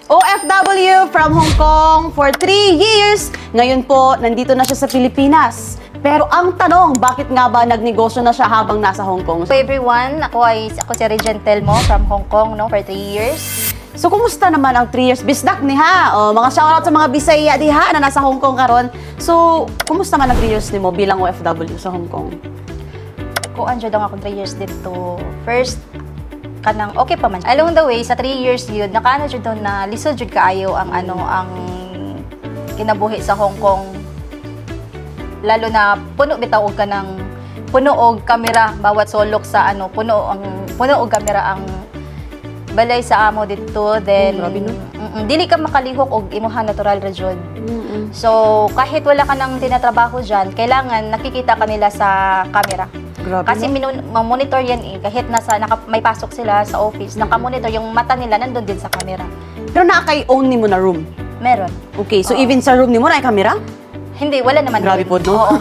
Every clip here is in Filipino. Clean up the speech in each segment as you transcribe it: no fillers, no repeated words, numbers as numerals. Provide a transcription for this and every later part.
OFW from Hong Kong for 3 years. Ngayon po, nandito na siya sa Pilipinas. Pero ang tanong, bakit nga ba nagnegosyo na siya habang nasa Hong Kong? So everyone, ako si Regent Telmo from Hong Kong for 3 years. So, kumusta naman ang 3 years? Bisdak ni ha? O, mga shoutout sa mga Bisaya di ha na nasa Hong Kong karon. So, kumusta man ang 3 years ni mo bilang OFW sa Hong Kong? Kung anjo daw ako 3 years dito. First, kanang okay pa man. Along the way, sa 3 years yun, nakaano jud doon na lisod jud kaayo ang ang kinabuhi sa Hong Kong. Lalo na puno bitaw og kanang puno og kamera bawat sulok sa puno og kamera ang balay sa amo dito. Then dili ka makalihok og imuha natural ra jud. So kahit wala ka nang tinatrabaho diyan, kailangan nakikita ka nila sa camera. Grabe, Kasi no? monitor yan kahit may pasok sila sa office, naka-monitor yung mata nila nandun din sa camera. Pero nakaka-own ni mo na room? Meron. Okay, so even sa room ni mo na ay kamera? Hindi, wala naman. Grabe din. po, no? Oo.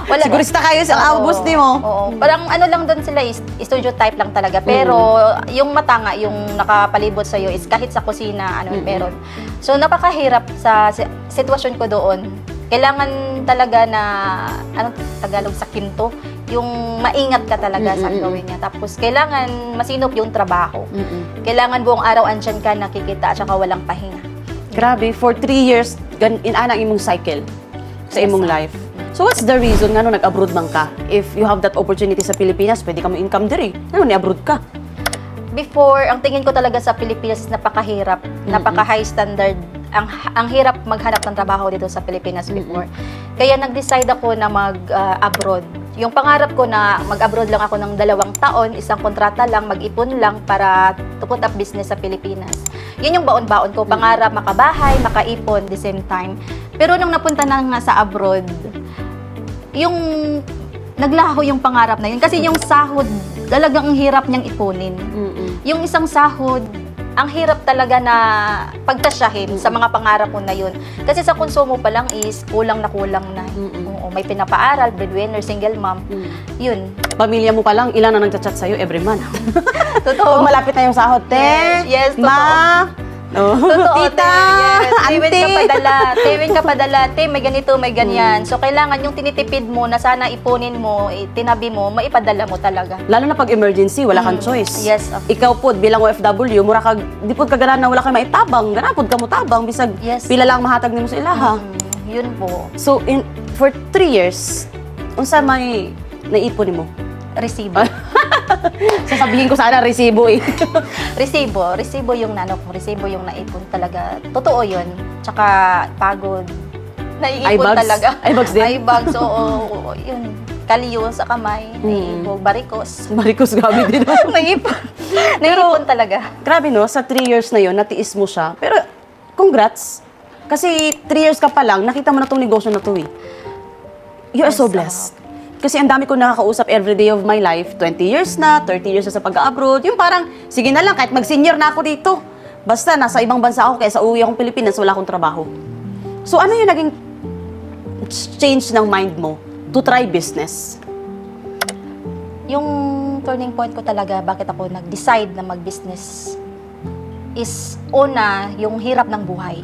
Wala. Sigurista kayo sa abos ni mo. Oo. Parang lang doon sila, studio type lang talaga. Pero yung mata nga, yung nakapalibot sa'yo is kahit sa kusina, meron. So napakahirap sa sitwasyon ko doon. Kailangan talaga na, Tagalog sa kinto, yung maingat ka talaga sa gawin niya. Tapos kailangan masinop yung trabaho. Kailangan buong araw andyan ka nakikita at saka walang pahinga. Grabe, for 3 years, inanang imong cycle sa imong life. So what's the reason nga nung nag-abroad man ka? If you have that opportunity sa Pilipinas, pwede ka mo-income diri. Ano, ni-abroad ka? Before, ang tingin ko talaga sa Pilipinas is napakahirap, napaka-high standard. Ang hirap maghanap ng trabaho dito sa Pilipinas before. Kaya nag-decide ako na mag-abroad. Yung pangarap ko na mag-abroad lang ako ng 2 taon, isang kontrata lang, mag-ipon lang para to put up business sa Pilipinas. Yun yung baon-baon ko, pangarap makabahay, makaipon the same time. Pero nung napunta na nga sa abroad, yung naglaho yung pangarap na yun. Kasi yung sahod, talagang ang hirap niyang ipunin. Yung isang sahod, ang hirap talaga na pagtasyahin sa mga pangarap mo na yun. Kasi sa konsumo pa lang is kulang na. Oo, may pinapaaral, breadwinner, single mom. Yun. Pamilya mo pa lang, ilan na nagchat-chat sa'yo every month? Totoo. Pag malapit na yung sahod, te, Yes, totoo. ma, Totoo, tita, Tewin ka auntie. padala. Tewin ka padala. Te, may ganito, may ganyan. So, kailangan yung tinitipid mo na sana ipunin mo, tinabi mo, maipadala mo talaga. Lalo na pag emergency, wala kang choice. Yes. Ikaw po, bilang OFW, mura ka, di po ka ganahan na wala kang maitabang. Ganapod ka mo tabang, bisag Yes. pila lang mahatag nimo sa ilaha. Yun po. So, for 3 years, unsa may naipon nimo? Resibo. Sasabihin ko sana resibo eh. Resibo yung resibo yung naipon talaga. Totoo yun. Tsaka pagod. Naiipon Eyebags? talaga. Eyebags din? Eyebags, oo. Yun. Kaliyo sa kamay. Naiipon. Barikos. Maricos gabi din. Naipon. Naipon talaga. Grabe no, sa 3 years na yon natiis mo siya. Pero, congrats. Kasi 3 years ka pa lang, nakita mo na tong negosyo na to eh. You are so blessed. Kasi ang dami ko nakakausap every day of my life, 20 years na, 30 years na sa pag-abroad. Yung parang, sige na lang, kahit mag-senior na ako dito. Basta, nasa ibang bansa ako, kaysa uwi akong Pilipinas, wala akong trabaho. So, ano yung naging change ng mind mo to try business? Yung turning point ko talaga, bakit ako nag-decide na mag-business is una, yung hirap ng buhay.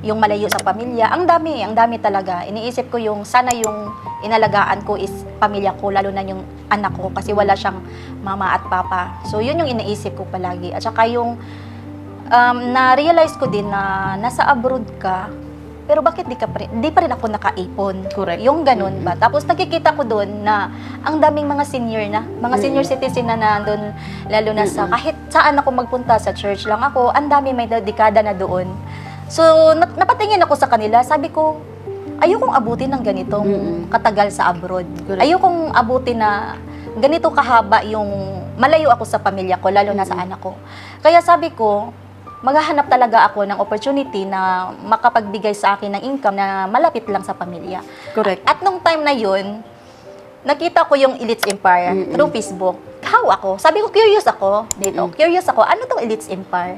Yung malayo sa pamilya. Ang dami talaga. Iniisip ko yung sana yung inalagaan ko is pamilya ko, lalo na yung anak ko kasi wala siyang mama at papa. So yun yung iniisip ko palagi. At saka yung na-realize ko din na nasa abroad ka, pero bakit di pa rin ako nakaipon? Correct. Yung ganun ba? Tapos nakikita ko doon na ang daming mga senior na, mga senior citizen na nandun, lalo na sa kahit saan ako magpunta, sa church lang ako, ang dami may dekada na doon. So, napatingin ako sa kanila, sabi ko, ayokong abutin ng ganitong katagal sa abroad. Correct. Ayokong abutin na ganito kahaba yung malayo ako sa pamilya ko, lalo na sa anak ko. Kaya sabi ko, maghahanap talaga ako ng opportunity na makapagbigay sa akin ng income na malapit lang sa pamilya. Correct. At nung time na yun, nakita ko yung Elites Empire through Facebook. How ako? Sabi ko, curious ako dito. Curious ako, ano tong Elites Empire?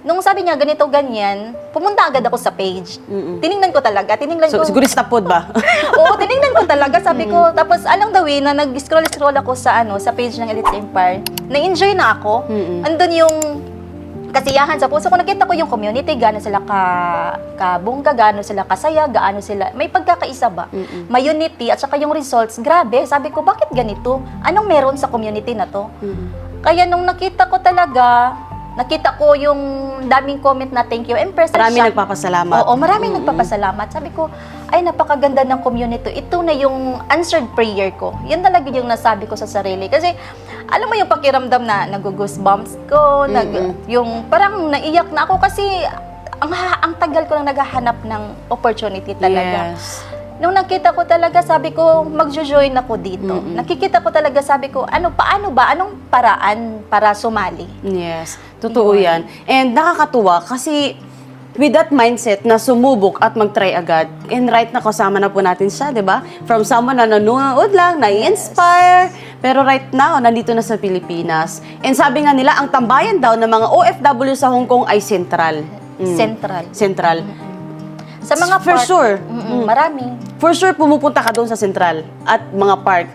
Nung sabi niya, ganito, ganyan, pumunta agad ako sa page. Tiningnan ko talaga. So, siguro stapod ba? Oo, tiningnan ko talaga. Sabi ko, tapos along the way na nag-scroll ako sa sa page ng Elites Empire, na-enjoy na ako. Andun yung kasiyahan sa puso ko. Nakita ko yung community, gaano sila kabongga, gaano sila kasaya, gaano sila, may pagkakaisa ba? May unity, at saka yung results, grabe. Sabi ko, bakit ganito? Anong meron sa community na to? Kaya nung nakita ko talaga, nakita ko yung daming comment na thank you. Impressed Maraming nagpapasalamat. Oo, maraming nagpapasalamat. Sabi ko, ay napakaganda ng community. Ito na yung answered prayer ko. Yan talaga yung nasabi ko sa sarili. Kasi, alam mo yung pakiramdam na nag-goosebumps ko, yung parang naiyak na ako kasi ang tagal ko lang naghahanap ng opportunity talaga. Yes. Nung nakita ko talaga, sabi ko, magjo-join ako dito. Nakikita ko talaga, sabi ko, paano ba? Anong paraan para sumali? Yes, totoo yan. And nakakatuwa kasi with that mindset na sumubok at mag-try agad, and right na kasama na po natin siya, di ba? From someone na nanonood lang, na-inspire, pero right now, nandito na sa Pilipinas. And sabi nga nila, ang tambayan daw ng mga OFW sa Hong Kong ay sentral. Central. Sa mga For park, sure. marami. For sure, pumupunta ka doon sa Central at mga park.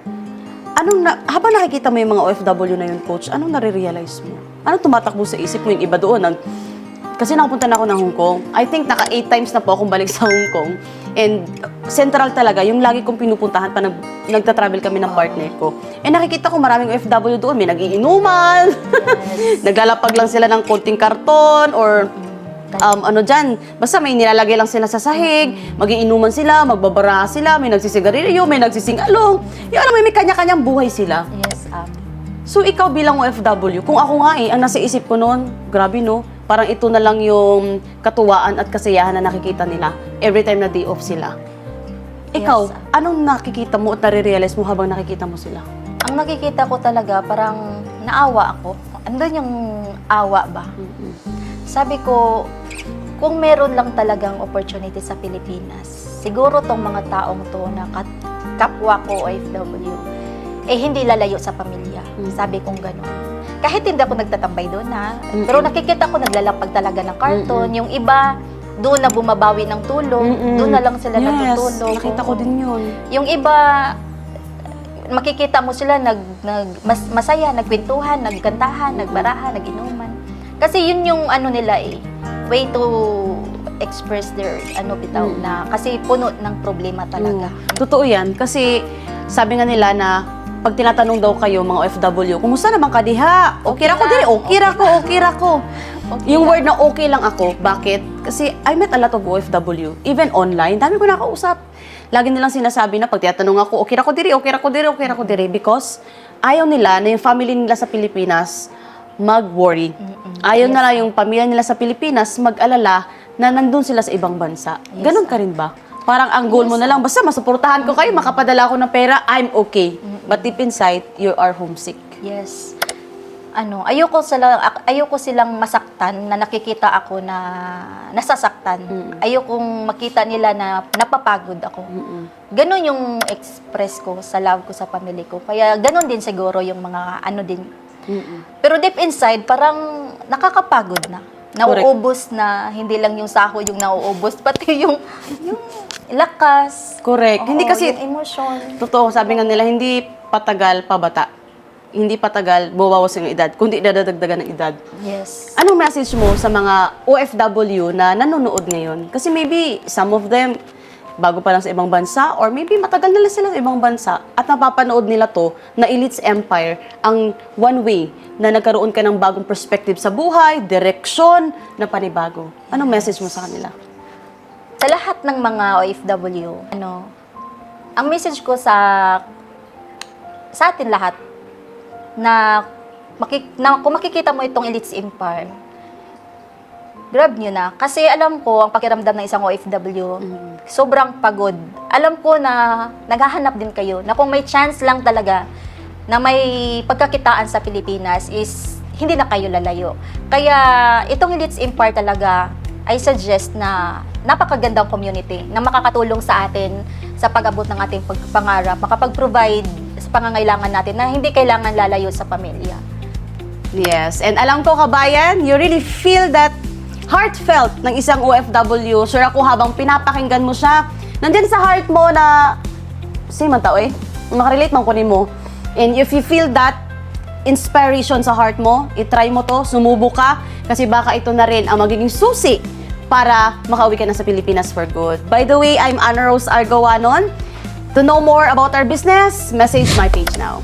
Habang nakikita mo yung mga OFW na yun, Coach, anong nare-realize mo? Anong tumatakbo sa isip mo yung iba doon? Kasi nakapunta na ako ng Hong Kong. I think naka 8 times na po akong balik sa Hong Kong. And Central talaga, yung lagi kong pinupuntahan pa nagta-travel kami ng partner ko. And nakikita ko maraming OFW doon. May nag-iinuman, naglalapag lang sila ng konting karton, or basta may nilalagay lang sila sa sahig, mag-iinuman sila, magbabara sila, may nagsisigarilyo, may nagsisingalong. Yung alam mo, may kanya-kanyang buhay sila. Yes, So, ikaw bilang OFW, kung ako nga ang nasa isip ko noon, grabe no, parang ito na lang yung katuwaan at kasiyahan na nakikita nila every time na day off sila. Ikaw, Yes, anong nakikita mo at nare-realize mo habang nakikita mo sila? Ang nakikita ko talaga, parang naawa ako. Andun yung awa ba? Sabi ko, kung meron lang talagang opportunity sa Pilipinas, siguro tong mga taong to na kapwa ko OFW, hindi lalayo sa pamilya. Sabi kong gano'n. Kahit hindi ako nagtatambay doon pero nakikita ko naglalapag talaga ng karton. Yung iba, doon na bumabawi ng tulong, doon na lang sila natutulog. Nakita ko din yun. Yung iba, makikita mo sila masaya, nagkwentuhan, nagkantahan, nagbarahan, naginuman. Kasi yun yung nila way to express their bitaw na kasi puno ng problema talaga. Totoo yan. Kasi sabi nga nila na pag tinatanong daw kayo mga OFW, kumusta naman ka diha? Okay ra ko diri, okay ra ko. Yung word na okay lang ako, bakit? Kasi I met a lot of OFW, even online, dami ko nakausap. Lagi nilang sinasabi na pag tinatanong ako, okay ra ko diri, because ayaw nila na yung family nila sa Pilipinas mag-worry. Ayaw na lang yung pamilya nila sa Pilipinas mag-alala na nandun sila sa ibang bansa. Ganon ka rin ba? Parang ang goal mo na lang, basta masuportahan ko kayo, makapadala ko ng pera, I'm okay. But deep inside, you are homesick. Yes. Ayoko silang masaktan na nakikita ako na nasasaktan. Ayokong makita nila na napapagod ako. Ganon yung express ko sa love ko sa family ko. Kaya ganon din siguro yung mga din. Pero deep inside, parang nakakapagod na. Nauubos na, hindi lang yung sahod yung nauubos, pati yung lakas. Correct. Hindi kasi, yung emotion. totoo, sabi nga nila, hindi patagal pabata. Hindi patagal bumabawas yung edad, kundi dadagdagan ng edad. Yes. Anong message mo sa mga OFW na nanonood ngayon? Kasi maybe some of them, bago pa lang sa ibang bansa, or maybe matagal na lang sila sa ibang bansa at napapanood nila to na Elite's Empire ang one way na nagkaroon ka ng bagong perspective sa buhay, direksyon na panibago. Anong message mo sa kanila? Sa lahat ng mga OFW, ang message ko sa atin lahat na kung makikita mo itong Elite's Empire, grab nyo na. Kasi alam ko, ang pakiramdam ng isang OFW, sobrang pagod. Alam ko na naghahanap din kayo, na kung may chance lang talaga na may pagkakitaan sa Pilipinas is hindi na kayo lalayo. Kaya itong Elite's Empire talaga, I suggest na napakagandang community na makakatulong sa atin sa pag-abot ng ating pangarap, makapag-provide sa pangangailangan natin na hindi kailangan lalayo sa pamilya. Yes, and alam ko kabayan, you really feel that heartfelt ng isang OFW. Sure ako habang pinapakinggan mo siya, nandyan sa heart mo na, same man tao makarelate man kunin mo. And if you feel that, inspiration sa heart mo, itry mo to, sumubo ka, kasi baka ito na rin ang magiging susi para makauwi ka na sa Pilipinas for good. By the way, I'm Ana Rose Argoanon. To know more about our business, message my page now.